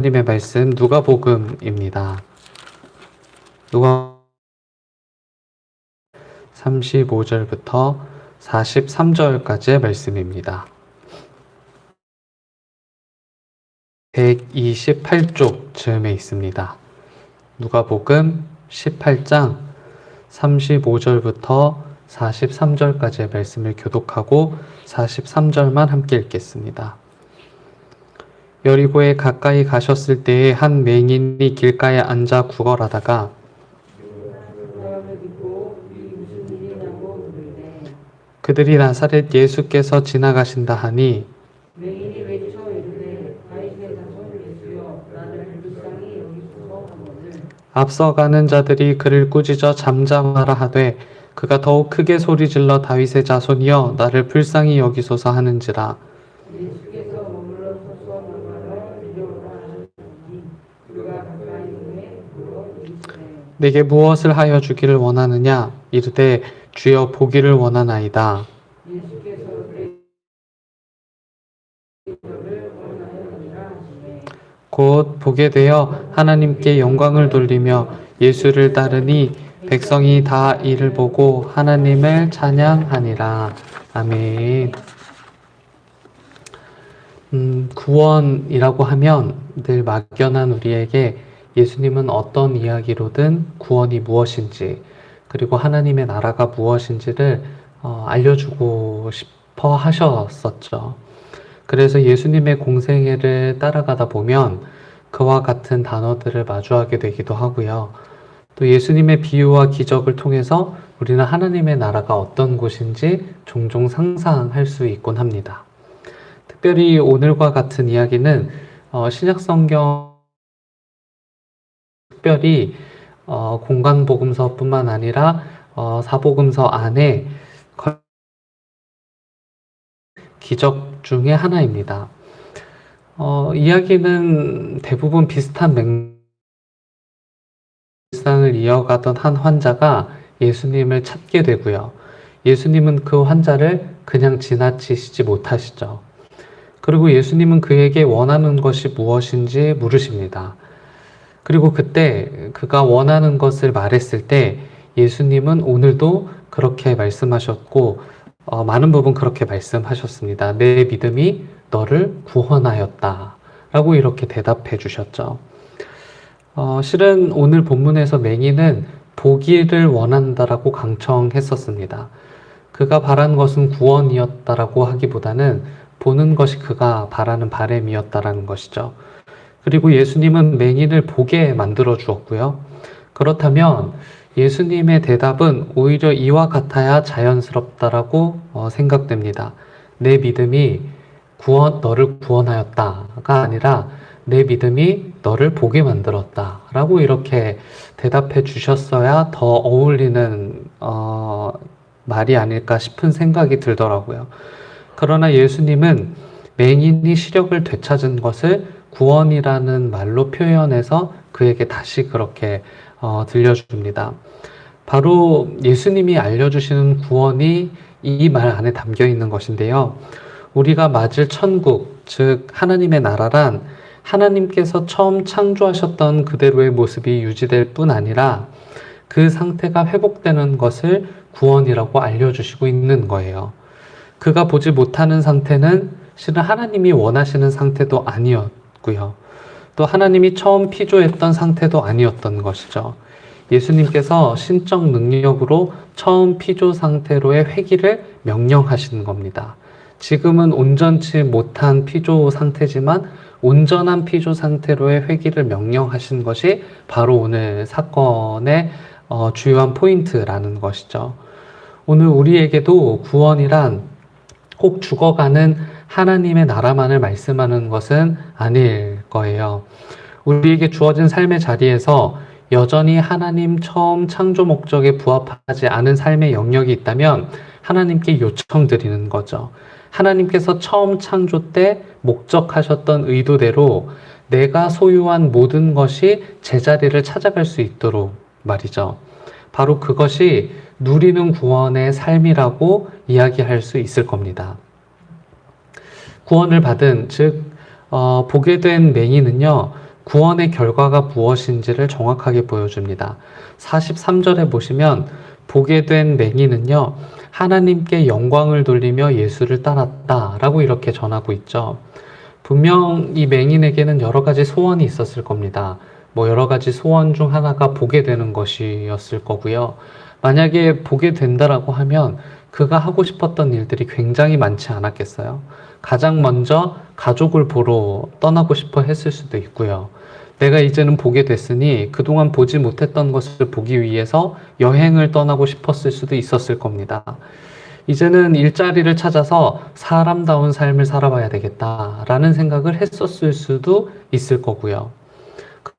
하나님의 말씀 누가복음입니다. 누가 35절부터 43절까지의 말씀입니다. 128쪽 즈음에 있습니다. 누가복음 18장 35절부터 43절까지의 말씀을 교독하고 43절만 함께 읽겠습니다. 여리고에 가까이 가셨을 때에 한 맹인이 길가에 앉아 구걸하다가 그들이 나사렛 예수께서 지나가신다 하니 맹인이 외쳐 이르되 다윗의 자손 예수여 나를 불쌍히 여기소서 하거늘 앞서가는 자들이 그를 꾸짖어 잠잠하라 하되 그가 더욱 크게 소리질러 다윗의 자손이여 나를 불쌍히 여기소서 하는지라. 예수께서 머물러 서서 나가라 이르라 하셨더니 그가 가까이 오매 물어 이르시되 내게 무엇을 하여 주기를 원하느냐 이르되 주여 보기를 원하나이다. 예수께서 너를 원하느니라 하시매 곧 보게 되어 하나님께 영광을 돌리며 예수를 따르니 백성이 다 이를 보고 하나님을 찬양하니라. 아멘. 구원이라고 하면 늘 막연한 우리에게 예수님은 어떤 이야기로든 구원이 무엇인지 그리고 하나님의 나라가 무엇인지를 알려주고 싶어 하셨었죠. 그래서 예수님의 공생애를 따라가다 보면 그와 같은 단어들을 마주하게 되기도 하고요. 또 예수님의 비유와 기적을 통해서 우리는 하나님의 나라가 어떤 곳인지 종종 상상할 수 있곤 합니다. 특별히 오늘과 같은 이야기는 신약성경 특별히 공관복음서뿐만 아니라 사복음서 안에 기적 중에 하나입니다. 이야기는 대부분 비슷한 일상을 이어가던 한 환자가 예수님을 찾게 되고요. 예수님은 그 환자를 그냥 지나치시지 못하시죠. 그리고 예수님은 그에게 원하는 것이 무엇인지 물으십니다. 그리고 그때 그가 원하는 것을 말했을 때 예수님은 오늘도 그렇게 말씀하셨고 많은 부분 그렇게 말씀하셨습니다. 내 믿음이 너를 구원하였다 라고 이렇게 대답해 주셨죠. 실은 오늘 본문에서 맹인은 보기를 원한다라고 강청했었습니다. 그가 바란 것은 구원이었다라고 하기보다는 보는 것이 그가 바라는 바람이었다라는 것이죠. 그리고 예수님은 맹인을 보게 만들어 주었고요. 그렇다면 예수님의 대답은 오히려 이와 같아야 자연스럽다라고 생각됩니다. 내 믿음이 너를 구원하였다가 아니라 내 믿음이 너를 보게 만들었다 라고 이렇게 대답해 주셨어야 더 어울리는 말이 아닐까 싶은 생각이 들더라고요. 그러나 예수님은 맹인이 시력을 되찾은 것을 구원이라는 말로 표현해서 그에게 다시 그렇게 들려줍니다. 바로 예수님이 알려주시는 구원이 이 말 안에 담겨 있는 것인데요. 우리가 맞을 천국, 즉 하나님의 나라란 하나님께서 처음 창조하셨던 그대로의 모습이 유지될 뿐 아니라 그 상태가 회복되는 것을 구원이라고 알려주시고 있는 거예요. 그가 보지 못하는 상태는 실은 하나님이 원하시는 상태도 아니었고요. 또 하나님이 처음 피조했던 상태도 아니었던 것이죠. 예수님께서 신적 능력으로 처음 피조 상태로의 회귀를 명령하시는 겁니다. 지금은 온전치 못한 피조 상태지만 온전한 피조 상태로의 회귀를 명령하신 것이 바로 오늘 사건의 주요한 포인트라는 것이죠. 오늘 우리에게도 구원이란 꼭 죽어가는 하나님의 나라만을 말씀하는 것은 아닐 거예요. 우리에게 주어진 삶의 자리에서 여전히 하나님 처음 창조 목적에 부합하지 않은 삶의 영역이 있다면 하나님께 요청드리는 거죠. 하나님께서 처음 창조 때 목적하셨던 의도대로 내가 소유한 모든 것이 제자리를 찾아갈 수 있도록 말이죠. 바로 그것이 누리는 구원의 삶이라고 이야기할 수 있을 겁니다. 구원을 받은, 즉 보게 된 맹인은요, 구원의 결과가 무엇인지를 정확하게 보여줍니다. 43절에 보시면 보게 된 맹인은요, 하나님께 영광을 돌리며 예수를 따랐다라고 이렇게 전하고 있죠. 분명 이 맹인에게는 여러 가지 소원이 있었을 겁니다. 여러 가지 소원 중 하나가 보게 되는 것이었을 거고요. 만약에 보게 된다라고 하면 그가 하고 싶었던 일들이 굉장히 많지 않았겠어요. 가장 먼저 가족을 보러 떠나고 싶어 했을 수도 있고요. 내가 이제는 보게 됐으니 그동안 보지 못했던 것을 보기 위해서 여행을 떠나고 싶었을 수도 있었을 겁니다. 이제는 일자리를 찾아서 사람다운 삶을 살아봐야 되겠다라는 생각을 했었을 수도 있을 거고요.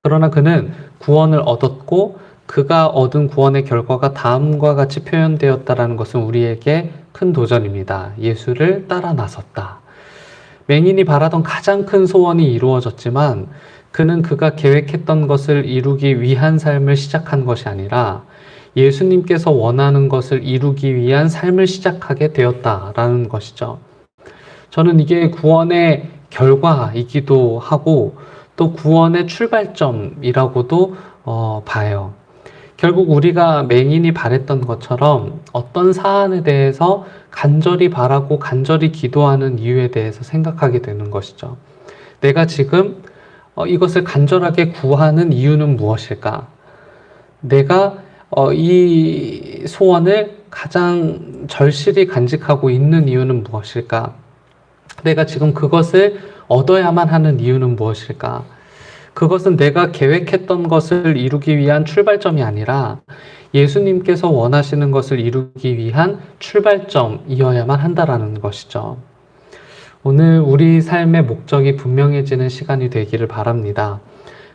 그러나 그는 구원을 얻었고 그가 얻은 구원의 결과가 다음과 같이 표현되었다라는 것은 우리에게 큰 도전입니다. 예수를 따라 나섰다. 맹인이 바라던 가장 큰 소원이 이루어졌지만 그는 그가 계획했던 것을 이루기 위한 삶을 시작한 것이 아니라 예수님께서 원하는 것을 이루기 위한 삶을 시작하게 되었다라는 것이죠. 저는 이게 구원의 결과이기도 하고 또 구원의 출발점이라고도 봐요. 결국 우리가 맹인이 바랬던 것처럼 어떤 사안에 대해서 간절히 바라고 간절히 기도하는 이유에 대해서 생각하게 되는 것이죠. 내가 지금 이것을 간절하게 구하는 이유는 무엇일까? 내가 이 소원을 가장 절실히 간직하고 있는 이유는 무엇일까? 내가 지금 그것을 얻어야만 하는 이유는 무엇일까? 그것은 내가 계획했던 것을 이루기 위한 출발점이 아니라 예수님께서 원하시는 것을 이루기 위한 출발점이어야만 한다라는 것이죠. 오늘 우리 삶의 목적이 분명해지는 시간이 되기를 바랍니다.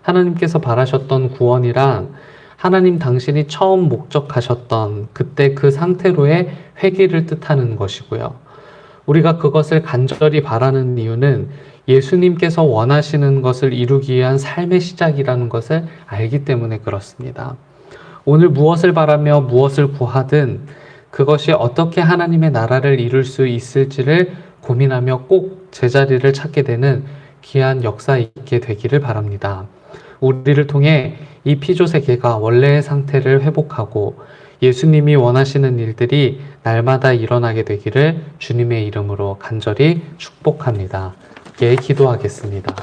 하나님께서 바라셨던 구원이란 하나님 당신이 처음 목적하셨던 그때 그 상태로의 회귀를 뜻하는 것이고요. 우리가 그것을 간절히 바라는 이유는 예수님께서 원하시는 것을 이루기 위한 삶의 시작이라는 것을 알기 때문에 그렇습니다. 오늘 무엇을 바라며 무엇을 구하든 그것이 어떻게 하나님의 나라를 이룰 수 있을지를 고민하며 꼭 제자리를 찾게 되는 귀한 역사 있게 되기를 바랍니다. 우리를 통해 이 피조 세계가 원래의 상태를 회복하고 예수님이 원하시는 일들이 날마다 일어나게 되기를 주님의 이름으로 간절히 축복합니다. 함께 기도하겠습니다.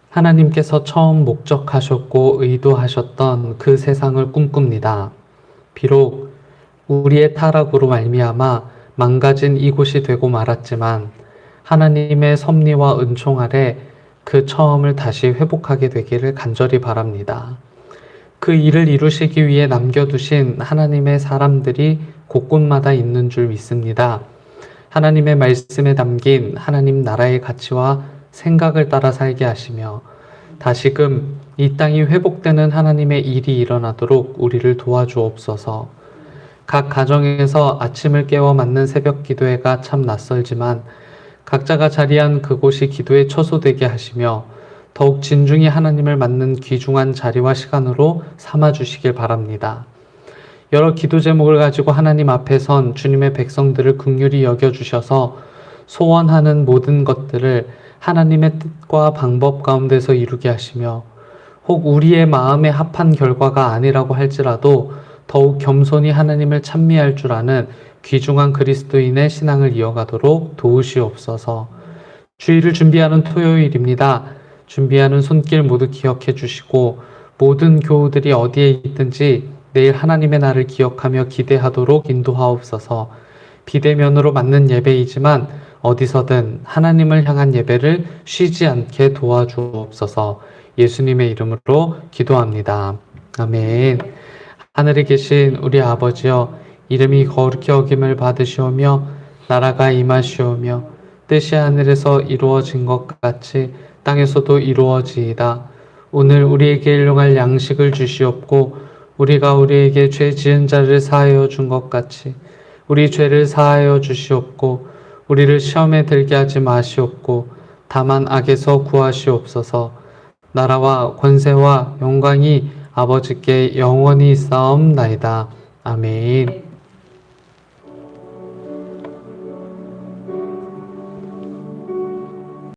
하나님께서 처음 목적하셨고 의도하셨던 그 세상을 꿈꿉니다. 비록 우리의 타락으로 말미암아 망가진 이곳이 되고 말았지만 하나님의 섭리와 은총 아래 그 처음을 다시 회복하게 되기를 간절히 바랍니다. 그 일을 이루시기 위해 남겨두신 하나님의 사람들이 곳곳마다 있는 줄 믿습니다. 하나님의 말씀에 담긴 하나님 나라의 가치와 생각을 따라 살게 하시며 다시금 이 땅이 회복되는 하나님의 일이 일어나도록 우리를 도와주옵소서. 각 가정에서 아침을 깨워 맞는 새벽 기도회가 참 낯설지만 각자가 자리한 그곳이 기도의 처소되게 하시며 더욱 진중히 하나님을 맞는 귀중한 자리와 시간으로 삼아주시길 바랍니다. 여러 기도 제목을 가지고 하나님 앞에 선 주님의 백성들을 긍휼히 여겨주셔서 소원하는 모든 것들을 하나님의 뜻과 방법 가운데서 이루게 하시며 혹 우리의 마음에 합한 결과가 아니라고 할지라도 더욱 겸손히 하나님을 찬미할 줄 아는 귀중한 그리스도인의 신앙을 이어가도록 도우시옵소서. 주일을 준비하는 토요일입니다. 준비하는 손길 모두 기억해 주시고 모든 교우들이 어디에 있든지 내일 하나님의 날을 기억하며 기대하도록 인도하옵소서. 비대면으로 맞는 예배이지만 어디서든 하나님을 향한 예배를 쉬지 않게 도와주옵소서. 예수님의 이름으로 기도합니다. 아멘. 하늘에 계신 우리 아버지여, 이름이 거룩히 여김을 받으시오며 나라가 임하시오며 뜻이 하늘에서 이루어진 것 같이 땅에서도 이루어지이다. 오늘 우리에게 일용할 양식을 주시옵고 우리가 우리에게 죄 지은 자를 사하여 준 것 같이 우리 죄를 사하여 주시옵고 우리를 시험에 들게 하지 마시옵고 다만 악에서 구하시옵소서. 나라와 권세와 영광이 아버지께 영원히 있사옵나이다. 아멘.